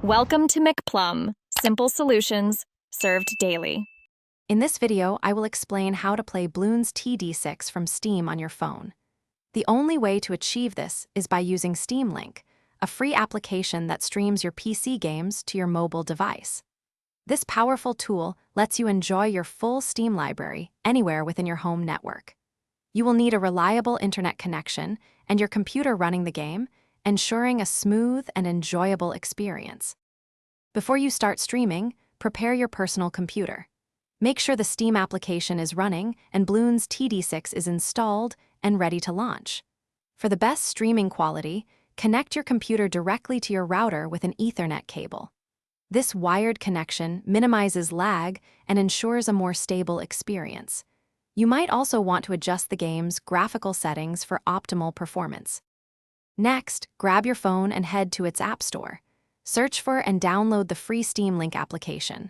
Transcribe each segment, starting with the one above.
Welcome to McPlum, simple solutions served daily. In this video, I will explain how to play Bloon's TD6 from Steam on your phone. The only way to achieve this is by using Steam Link, a free application that streams your PC games to your mobile device. This powerful tool lets you enjoy your full Steam library anywhere within your home network. You will need a reliable internet connection and your computer running the game, ensuring a smooth and enjoyable experience. Before you start streaming, prepare your personal computer. Make sure the Steam application is running and Bloon's TD6 is installed and ready to launch. For the best streaming quality, connect your computer directly to your router with an Ethernet cable. This wired connection minimizes lag and ensures a more stable experience. You might also want to adjust the game's graphical settings for optimal performance. Next, grab your phone and head to its App Store. Search for and download the free Steam Link application.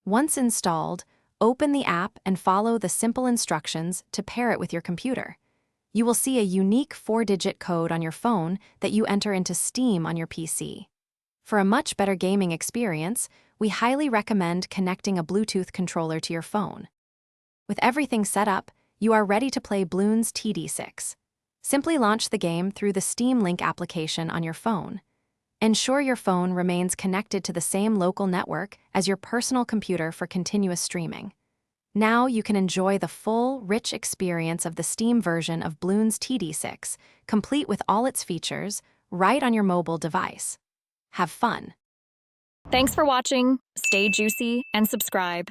Once installed, open the app and follow the simple instructions to pair it with your computer. You will see a unique 4-digit code on your phone that you enter into Steam on your PC. For a much better gaming experience, we highly recommend connecting a Bluetooth controller to your phone. With everything set up, you are ready to play Bloon's TD6. Simply launch the game through the Steam Link application on your phone. Ensure your phone remains connected to the same local network as your personal computer for continuous streaming. Now you can enjoy the full, rich experience of the Steam version of Bloon's TD6, complete with all its features, right on your mobile device. Have fun! Thanks for watching. Stay juicy and subscribe.